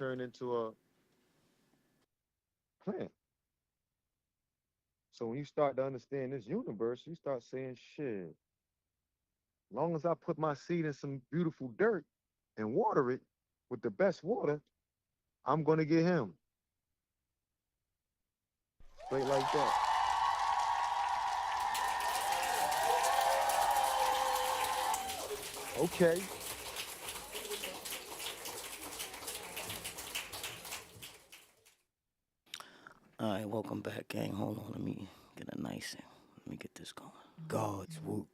turn into a plant. So when you start to understand this universe, you start saying, shit, long as I put my seed in some beautiful dirt and water it with the best water, I'm gonna get him. Straight like that. Okay. All right, welcome back, gang. Hold on, let me get a nice thing. Let me get this going. God's whoop.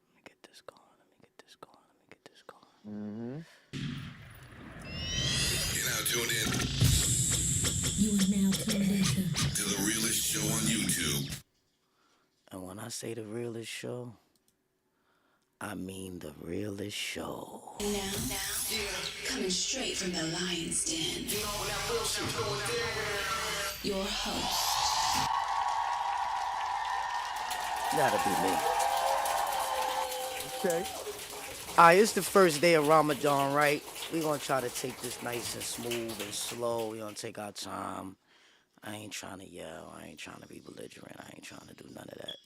Let me get this going. Let me get this going. Let me get this going. Mm-hmm. You're now tuned in You are now tuned into to the realest show on YouTube. And when I say the realest show, I mean the realest show. now, coming straight from the lion's den. Your host, That'll be me. Okay. All right, it's the first day of Ramadan, right? We're going to try to take this nice and smooth and slow. We're going to take our time. I ain't trying to yell. I ain't trying to be belligerent. I ain't trying to do none of that.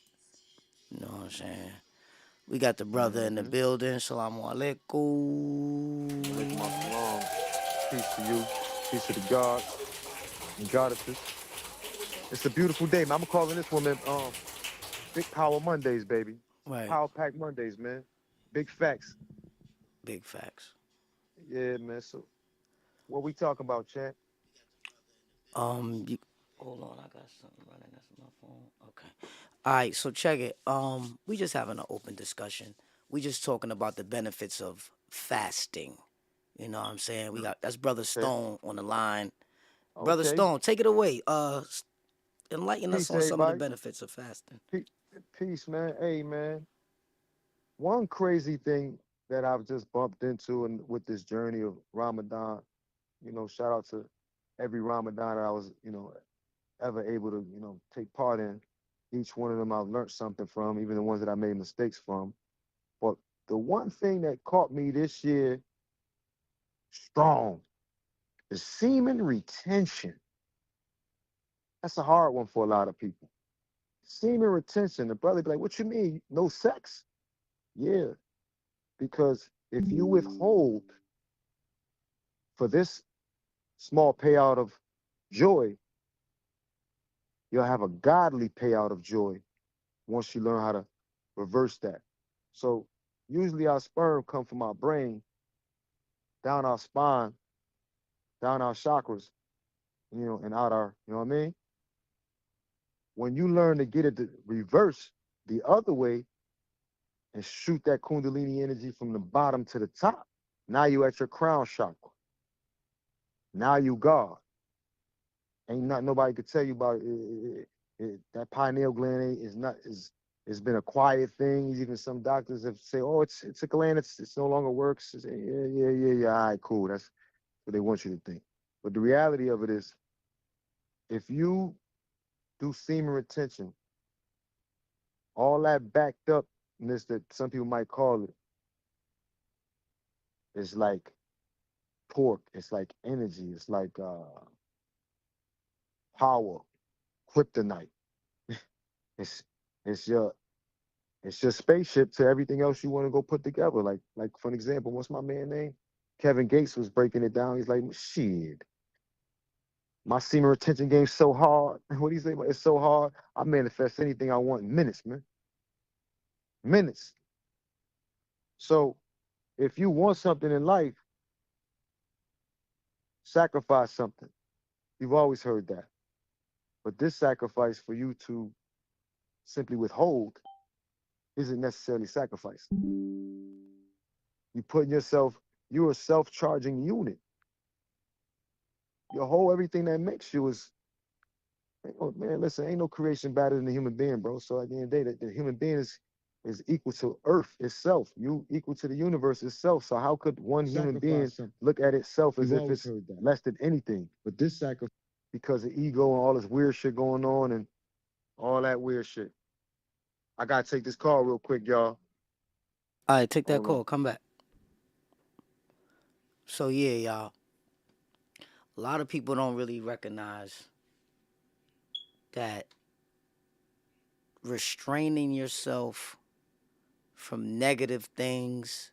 You know what I'm saying? We got the brother in the building. Salamu alaikum. Alaikum assalam. Peace to you. Peace to the gods and goddesses. It's a beautiful day, man. I'm calling this one, man, Big Power Mondays, baby. Right. Power Pack Mondays, man. Big facts. Big facts. Yeah, man. So, what we talking about, champ? Hold on, I got something running. That's my phone. Okay. All right, so check it. We just having an open discussion. We just talking about the benefits of fasting. You know what I'm saying? We got that's Brother Stone on the line. Brother Okay. Stone, take it away. Enlighten us Peace, on some of the everybody. benefits of fasting. Peace, man. Hey, man. One crazy thing that I've just bumped into and with this journey of Ramadan, shout out to every Ramadan that I was, ever able to, take part in. Each one of them I've learned something from, even the ones that I made mistakes from. But the one thing that caught me this year strong is semen retention. That's a hard one for a lot of people. Semen retention. The brother be like, what you mean? No sex? Yeah. Because if you withhold for this small payout of joy, you'll have a godly payout of joy once you learn how to reverse that. So usually our sperm come from our brain, down our spine, down our chakras, and out our, you know what I mean? When you learn to get it to reverse the other way and shoot that Kundalini energy from the bottom to the top, now you at your crown chakra. Now you God. Ain't not nobody could tell you about it. That pineal gland it's been a quiet thing. Even some doctors have say, oh, it's a gland. It's no longer works. Yeah. All right, cool. That's what they want you to think. But the reality of it is, if you do semen retention, all that backed upness that some people might call it, is like torque. It's like energy. It's like power, kryptonite. It's it's your spaceship to everything else you want to go put together. Like for an example, what's my man name? Kevin Gates was breaking it down. He's like, shit, my semen retention game's so hard. What do you say? It's so hard. I manifest anything I want in minutes, man. Minutes. So if you want something in life, sacrifice something. You've always heard that. But this sacrifice for you to simply withhold isn't necessarily sacrifice. You putting yourself, you're a self-charging unit. Your whole everything that makes you is, man, listen, ain't no creation better than the human being, bro. So at the end of the day, the human being is equal to Earth itself. You equal to the universe itself. So how could one human being look at itself as if it's less than anything? But this sacrifice, because of ego and all this weird shit going on and all that weird shit. I gotta take this call real quick, y'all. All right, take that Hold on. call. Come back. So, yeah, y'all. A lot of people don't really recognize that restraining yourself from negative things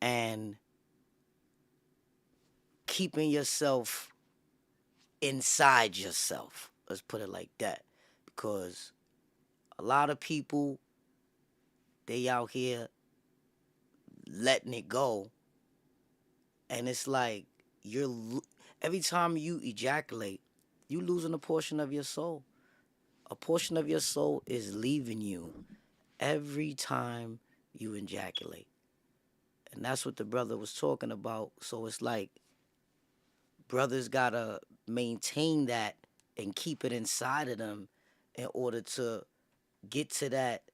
and keeping yourself inside yourself, let's put it like that, because a lot of people, they out here letting it go, and it's like every time you ejaculate, you losing a portion of your soul. A portion of your soul is leaving you every time you ejaculate. And that's what the brother was talking about. So it's like brothers gotta maintain that and keep it inside of them in order to get to that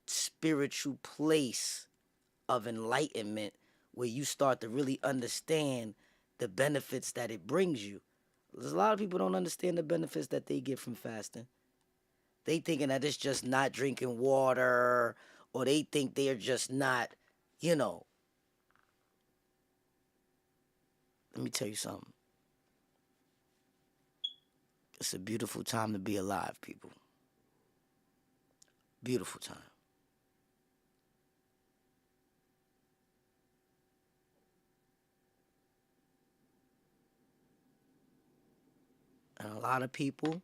spiritual place of enlightenment where you start to really understand the benefits that it brings you. There's a lot of people don't understand the benefits that they get from fasting. They thinking that it's just not drinking water, or they think they're just not, you know. Let me tell you something. It's a beautiful time to be alive, people. Beautiful time. And a lot of people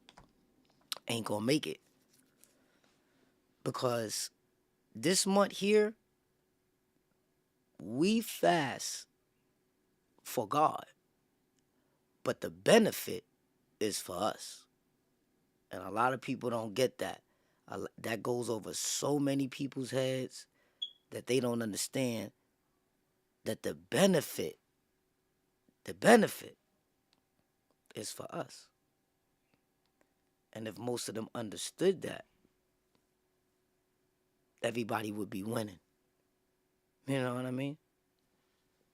ain't gonna make it. Because this month here, we fast for God. But the benefit is for us. And a lot of people don't get that. That goes over so many people's heads that they don't understand that the benefit is for us. And if most of them understood that, everybody would be winning. You know what I mean?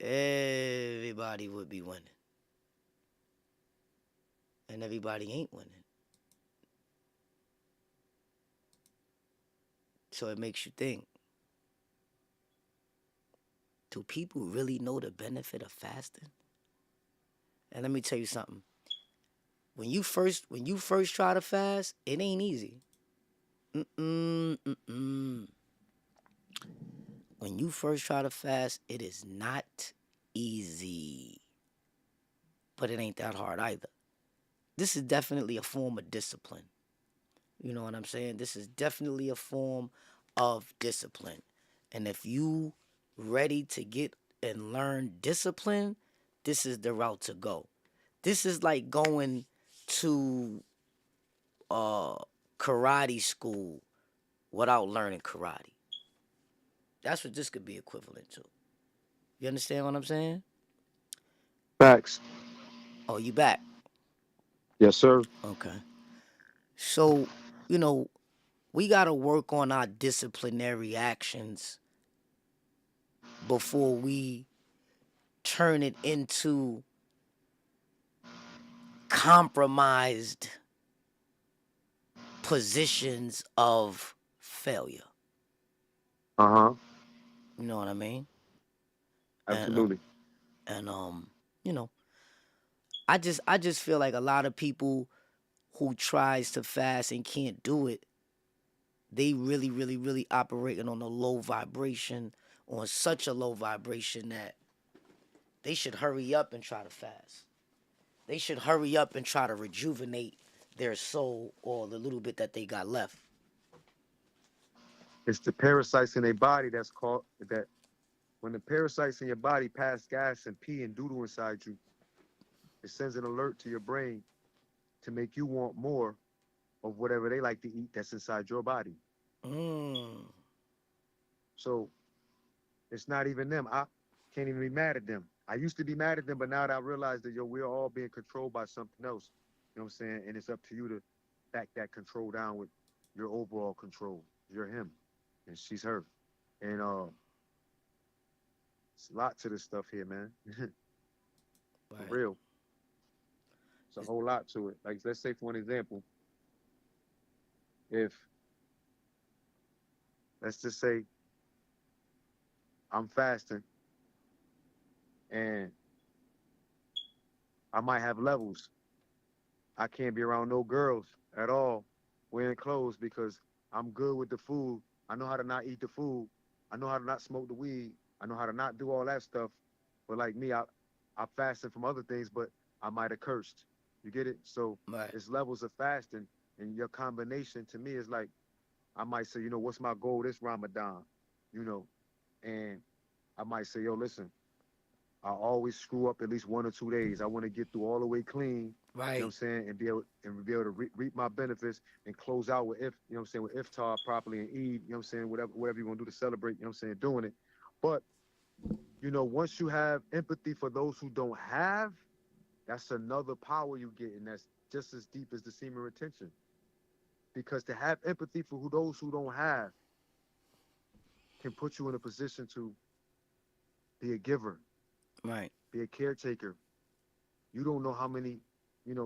Everybody would be winning. And everybody ain't winning. So it makes you think, do people really know the benefit of fasting? And let me tell you something. When you first try to fast, it ain't easy. When you first try to fast, it is not easy. But it ain't that hard either. This is definitely a form of discipline. You know what I'm saying? This is definitely a form of discipline. And if you ready to get and learn discipline, this is the route to go. This is like going to karate school without learning karate. That's what this could be equivalent to. You understand what I'm saying? Facts. Oh, you back? Yes, sir. Okay. So, you know, we got to work on our disciplinary actions before we turn it into compromised positions of failure. Uh-huh. You know what I mean? And Absolutely. and you know, I just feel like a lot of people who tries to fast and can't do it, they really operating on a low vibration, on such a low vibration that they should hurry up and try to fast. They should hurry up and try to rejuvenate their soul or the little bit that they got left. It's the parasites in their body that's called that. When the parasites in your body pass gas and pee and doodle inside you, it sends an alert to your brain to make you want more of whatever they like to eat that's inside your body. Mm. So it's not even them. I can't even be mad at them. I used to be mad at them, but now that I realize that we're all being controlled by something else. You know what I'm saying? And it's up to you to back that control down with your overall control. You're him, and she's her. And it's a lot to this stuff here, man. For Right. real. It's a whole lot to it. Like, let's say for an example, if let's just say I'm fasting and I might have levels. I can't be around no girls at all wearing clothes because I'm good with the food. I know how to not eat the food. I know how to not smoke the weed. I know how to not do all that stuff. But like me, I fasted from other things, but I might have cursed. You get it? So Right. it's levels of fasting, and your combination to me is like I might say, what's my goal this Ramadan? You know, and I might say, yo, listen, I always screw up at least 1 or 2 days. I want to get through all the way clean, you know what I'm Right. saying, and be able to reap my benefits and close out with with iftar properly and Eid, whatever you're gonna do to celebrate, doing it. But once you have empathy for those who don't have, that's another power you get, and that's just as deep as the semen retention. Because to have empathy for those who don't have can put you in a position to be a giver, Right. be a caretaker. You don't know how many,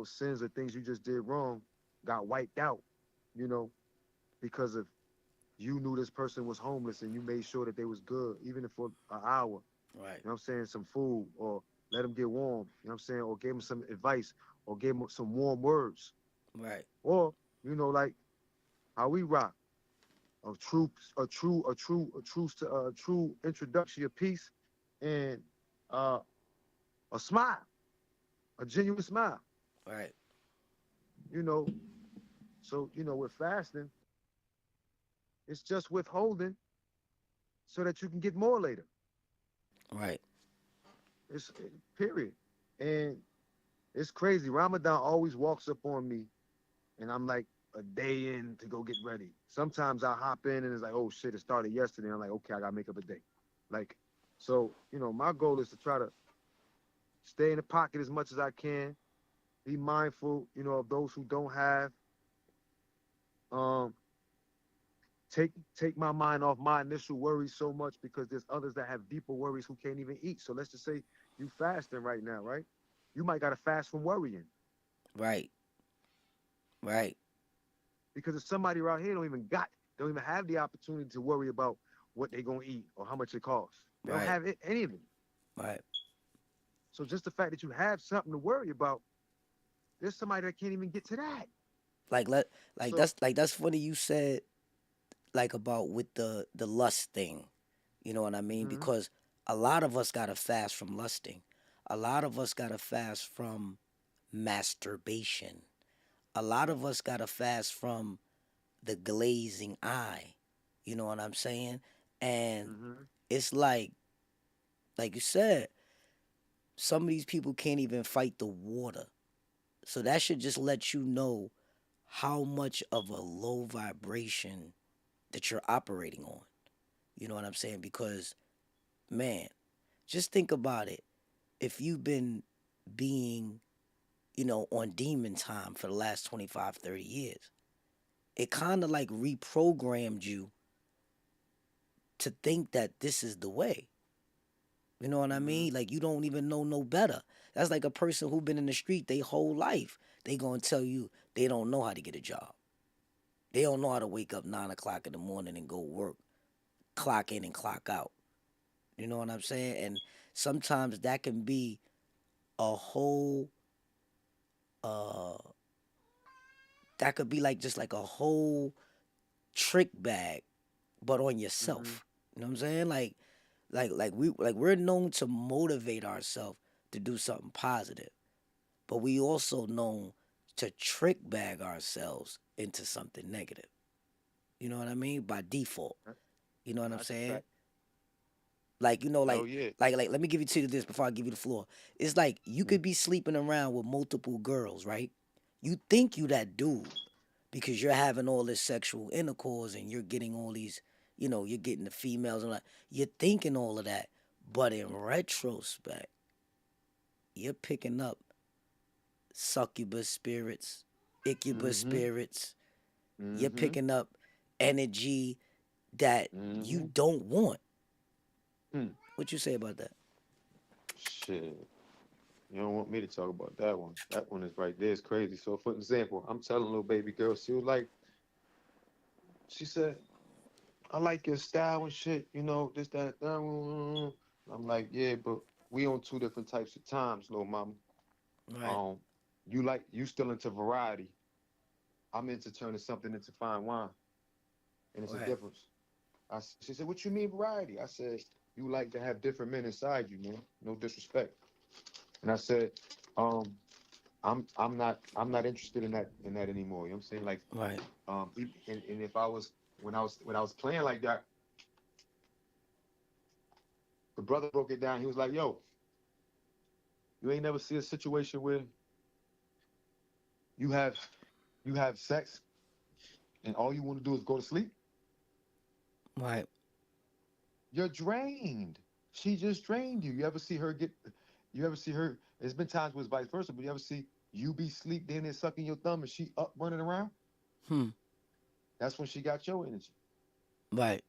sins or things you just did wrong got wiped out, you know, because of you knew this person was homeless and you made sure that they was good, even if for an hour, Right. you know what I'm saying, some food or let them get warm, you know what I'm saying, or gave them some advice or gave them some warm words. Right. Or, like how we rock, a true introduction of peace and uh, a smile, a genuine smile, Right. you know. So, with fasting, it's just withholding so that you can get more later. Right. It's period. And it's crazy. Ramadan always walks up on me, and I'm like a day in to go get ready. Sometimes I hop in and it's like, oh shit, it started yesterday. I'm like, okay, I gotta make up a day. Like, so my goal is to try to stay in the pocket as much as I can. Be mindful, of those who don't have. Um, take my mind off my initial worries so much because there's others that have deeper worries who can't even eat. So let's just say you fasting right now, right? You might gotta fast from worrying Right. Right. because if somebody around here don't even have the opportunity to worry about what they're gonna eat or how much it costs. They don't Right. have any of it. Right. So just the fact that you have something to worry about, there's somebody that can't even get to that. Like So that's funny you said like about with the lust thing. You know what I mean? mm-hmm, Because a lot of us gotta fast from lusting. A lot of us gotta fast from masturbation. A lot of us gotta fast from the glazing eye. You know what I'm saying? And mm-hmm, it's like you said, some of these people can't even fight the water. So that should just let you know how much of a low vibration that you're operating on. You know what I'm saying? Because, man, just think about it. If you've been being, on demon time for the last 25, 30 years, it kind of like reprogrammed you to think that this is the way. You know what I mm-hmm, mean? Like you don't even know no better. That's like a person who been in the street their whole life. They gonna tell you they don't know how to get a job. They don't know how to wake up 9 o'clock in the morning and go work, clock in and clock out. You know what I'm saying? And sometimes that can be a whole uh that could be like just like a whole trick bag, but on mm-hmm, yourself. You know what I'm saying? We're known to motivate ourselves to do something positive, but we also known to trick bag ourselves into something negative. You know what I mean? By default. that- You know what I'm that's a saying? fact. Like, Hell yeah. let me give you to this before I give you the floor. It's like you Mm. could be sleeping around with multiple girls, right? You think you that dude because you're having all this sexual intercourse and you're getting all these, you're getting the females and like you're thinking all of that. But in retrospect, you're picking up succubus spirits, incubus Mm-hmm, spirits. You're mm-hmm, picking up energy that you mm-hmm. don't want. Hmm. What you say about that? Shit. You don't want me to talk about that one. That one is right there. It's crazy. So, for example, I'm telling little baby girl, she said, I like your style and shit, this, that, that. I'm like, yeah, but we on two different types of times, little mama. Right. You still into variety. I'm into turning something into fine wine, and it's a Right. difference. She said, "What you mean variety?" I said, "You like to have different men inside you, man. No disrespect." And I said, um, I'm not interested in that anymore. You know what I'm saying? Like, Right. and if I was when I was playing like that, the brother broke it down. He was like, "Yo, you ain't never see a situation where you have you have sex and all you want to do is go to sleep. Right. You're drained. She just drained you. You ever see her get? You ever see her? There's been times where it's vice versa, but you ever see you be sleep, then there sucking your thumb, and she up running around? Hmm. That's when she got your energy. Right.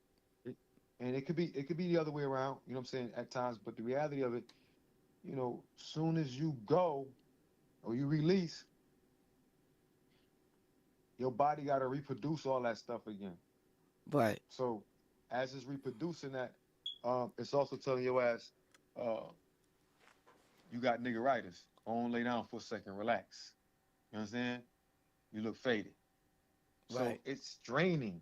It- and it could be the other way around. You know what I'm saying? At times, but the reality of it, soon as you go or you release, your body got to reproduce all that stuff again. Right. So as it's reproducing that, it's also telling your ass, uh, you got niggeritis. On, lay down for a second, relax. You know what I'm saying? You look faded. So Right. it's draining.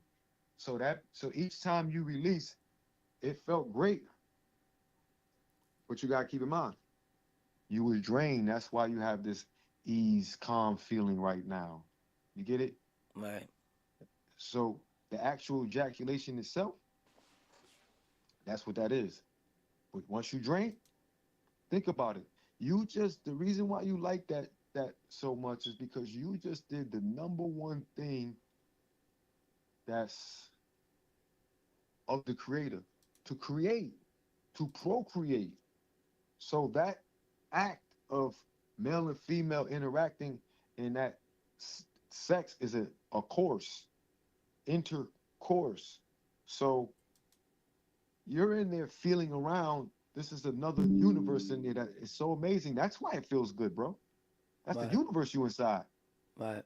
So each time you release, it felt great, but you gotta keep in mind, you was drained. That's why you have this ease, calm feeling right now. You get it? Right. So the actual ejaculation itself, that's what that is. But once you drain, think about it. The reason why you like that so much is because you just did the number one thing that's of the creator, to create, to procreate. So that act of male and female interacting in that sex is a course, intercourse. So you're in there feeling around. This is another universe in there that is so amazing. That's why it feels good, bro. That's the Right. universe you inside. Right.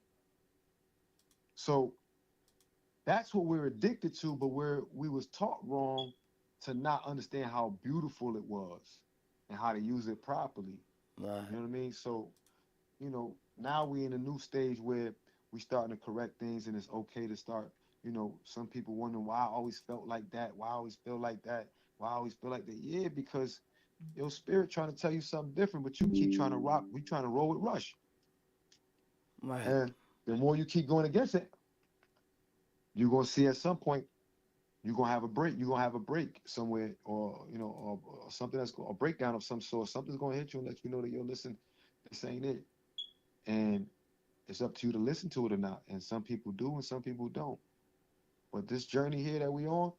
So that's what we're addicted to, but we was taught wrong to not understand how beautiful it was and how to use it properly. You Right. know what I mean? So, now we in a new stage where we starting to correct things and it's okay to start, some people wondering why I always felt like that, why I always feel like that, why I always feel like that. Yeah, because your spirit trying to tell you something different, but you keep trying to rock, we trying to roll with Rush. Right. And the more you keep going against it, you're gonna see at some point you're gonna have a break. You're gonna have a break somewhere, or something a breakdown of some sort. Something's gonna hit you and let you know that, yo, listen, this ain't it. And it's up to you to listen to it or not. And some people do, and some people don't. But this journey here that we on,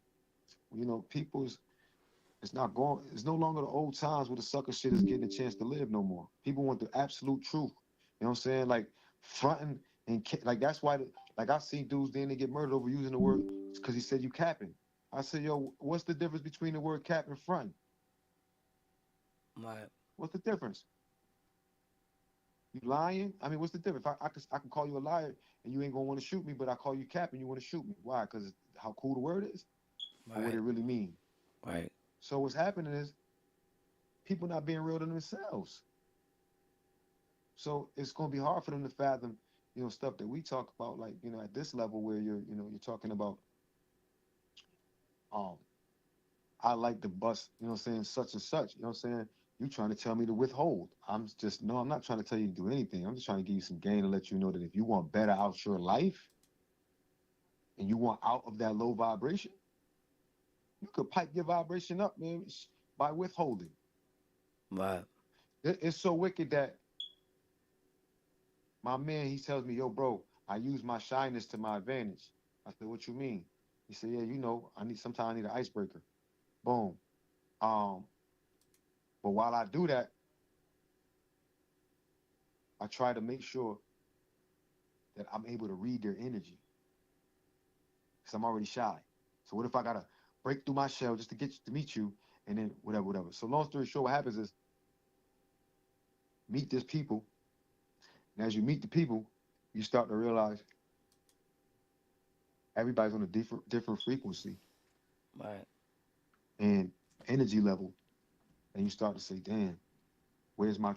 people's it's not going. It's no longer the old times where the sucker shit is getting a chance to live no more. People want the absolute truth. You know what I'm saying? Like fronting and like that's why. Like I seen dudes then they get murdered over using the word because he said you capping. I said, yo, what's the difference between the word cap and fronting? Right. What's the difference? You lying? I mean, what's the difference? I can call you a liar and you ain't gonna want to shoot me, but I call you cap and you want to shoot me. Why? Because how cool the word is, or what it Right. really mean. Right. So what's happening is people not being real to themselves. So it's gonna be hard for them to fathom, stuff that we talk about, like, at this level where you're talking about, um, I like to bust, saying such and such, saying? You trying to tell me to withhold. No, I'm not trying to tell you to do anything. I'm just trying to give you some game and let you know that if you want better out your life and you want out of that low vibration, you could pipe your vibration up, man, by withholding. Right. It's so wicked that my man, he tells me, yo, bro, I use my shyness to my advantage. I said, what you mean? He said, yeah, sometimes I need an icebreaker. Boom. Um, but while I do that, I try to make sure that I'm able to read their energy because I'm already shy. So what if I gotta break through my shell just to get to meet you and then whatever, whatever. So long story short, what happens is meet this people, and as you meet the people, you start to realize everybody's on a different frequency Right. and energy level, and you start to say, damn, where's my